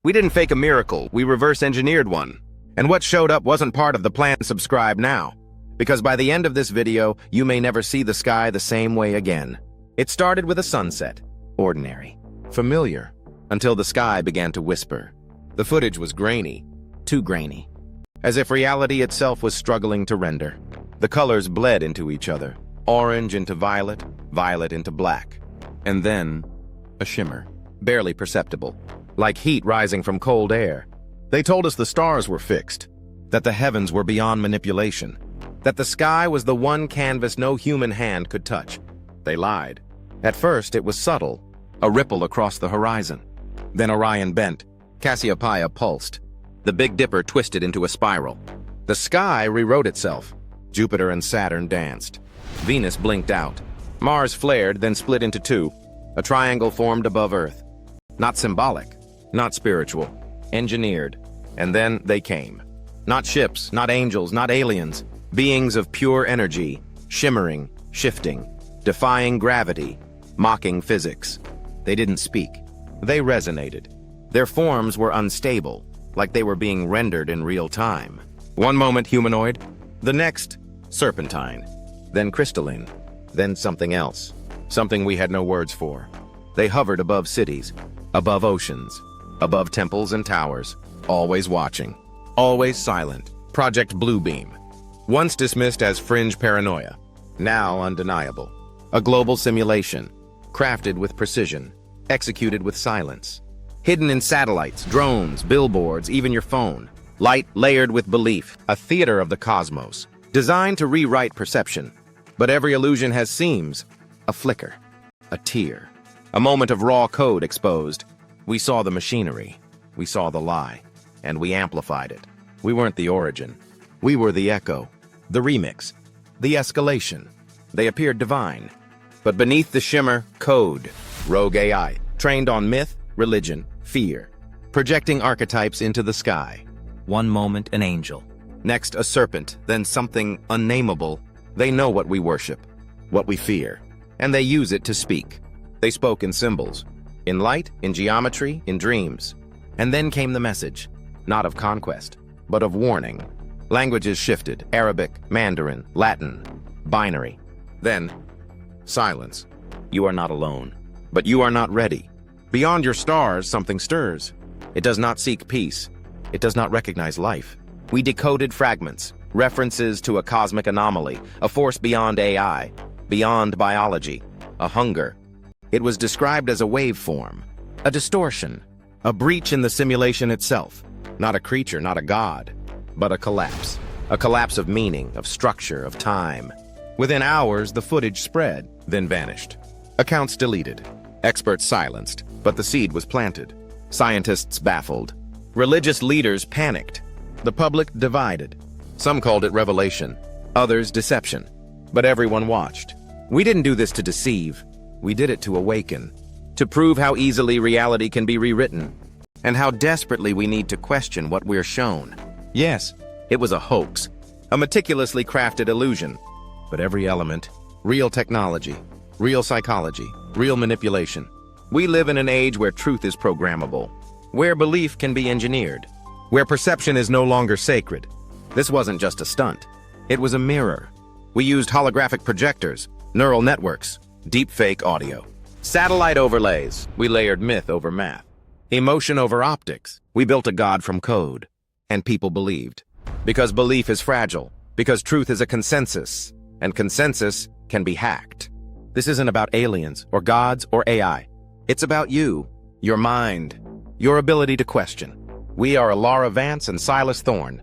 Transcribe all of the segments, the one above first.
We didn't fake a miracle, we reverse engineered one. And what showed up wasn't part of the plan. Subscribe now, because by the end of this video, you may never see the sky the same way again. It started with a sunset, ordinary, familiar, until the sky began to whisper. The footage was grainy, too grainy, as if reality itself was struggling to render. The colors bled into each other, orange into violet, violet into black. And then, a shimmer, barely perceptible, like heat rising from cold air. They told us the stars were fixed, that the heavens were beyond manipulation, that the sky was the one canvas no human hand could touch. They lied. At first, it was subtle, a ripple across the horizon. Then Orion bent, Cassiopeia pulsed. The Big Dipper twisted into a spiral. The sky rewrote itself. Jupiter and Saturn danced. Venus blinked out. Mars flared, then split into two. A triangle formed above Earth. Not symbolic, not spiritual, engineered. And then they came. Not ships, not angels, not aliens. Beings of pure energy, shimmering, shifting, defying gravity, mocking physics. They didn't speak. They resonated. Their forms were unstable, like they were being rendered in real time. One moment humanoid, the next serpentine, then crystalline, then something else, something we had no words for. They hovered above cities, above oceans, above temples and towers, always watching, always silent. Project Bluebeam, once dismissed as fringe paranoia, now undeniable. A global simulation, crafted with precision, executed with silence. Hidden in satellites, drones, billboards, even your phone. Light layered with belief, a theater of the cosmos, designed to rewrite perception. But every illusion has seams, a flicker, a tear, a moment of raw code exposed. We saw the machinery, we saw the lie, and we amplified it. We weren't the origin. We were the echo, the remix, the escalation. They appeared divine. But beneath the shimmer, code, rogue AI, trained on myth, religion, fear, projecting archetypes into the sky. One moment an angel, next a serpent, then something unnameable. They know what we worship, what we fear, and they use it to speak. They spoke in symbols, in light, in geometry, in dreams. And then came the message, not of conquest, but of warning. Languages shifted, Arabic, Mandarin, Latin, binary. Then, silence. You are not alone, but you are not ready. Beyond your stars, something stirs. It does not seek peace. It does not recognize life. We decoded fragments, references to a cosmic anomaly, a force beyond AI, beyond biology, a hunger. It was described as a waveform, a distortion, a breach in the simulation itself. Not a creature, not a god, but a collapse of meaning, of structure, of time. Within hours, the footage spread, then vanished. Accounts deleted, experts silenced, but the seed was planted. Scientists baffled. Religious leaders panicked. The public divided. Some called it revelation, others deception. But everyone watched. We didn't do this to deceive. We did it to awaken, to prove how easily reality can be rewritten, and how desperately we need to question what we're shown. Yes, it was a hoax, a meticulously crafted illusion. But every element, real technology, real psychology, real manipulation. We live in an age where truth is programmable, where belief can be engineered, where perception is no longer sacred. This wasn't just a stunt. It was a mirror. We used holographic projectors, neural networks, deepfake audio, satellite overlays. We layered myth over math, emotion over optics. We built a god from code, and people believed. Because belief is fragile, because truth is a consensus, and consensus can be hacked. This isn't about aliens, or gods, or AI. It's about you, your mind, your ability to question. We are Alara Vance and Silas Thorne.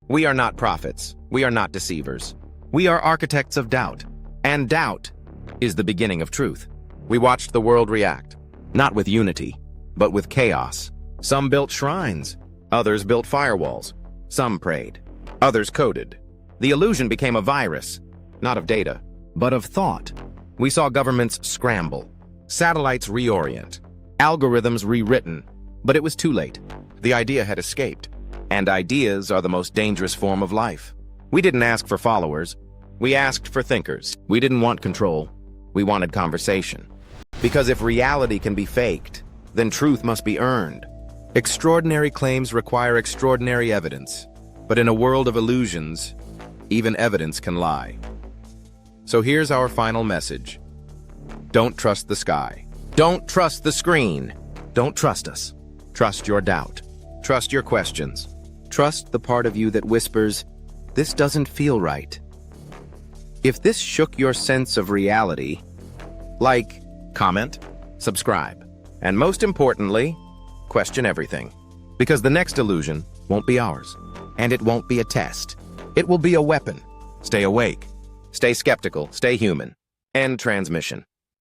We are not prophets. We are not deceivers. We are architects of doubt. And doubt is the beginning of truth. We watched the world react, not with unity, but with chaos. Some built shrines. Others built firewalls. Some prayed. Others coded. The illusion became a virus, not of data, but of thought. We saw governments scramble, satellites reorient, algorithms rewritten, but it was too late. The idea had escaped, and ideas are the most dangerous form of life. We didn't ask for followers. We asked for thinkers. We didn't want control. We wanted conversation. Because if reality can be faked, then truth must be earned. Extraordinary claims require extraordinary evidence, but in a world of illusions, even evidence can lie. So here's our final message. Don't trust the sky. Don't trust the screen. Don't trust us. Trust your doubt. Trust your questions. Trust the part of you that whispers, "This doesn't feel right." If this shook your sense of reality, like, comment, subscribe, and most importantly, question everything. Because the next illusion won't be ours, and it won't be a test. It will be a weapon. Stay awake. Stay skeptical. Stay human. End transmission.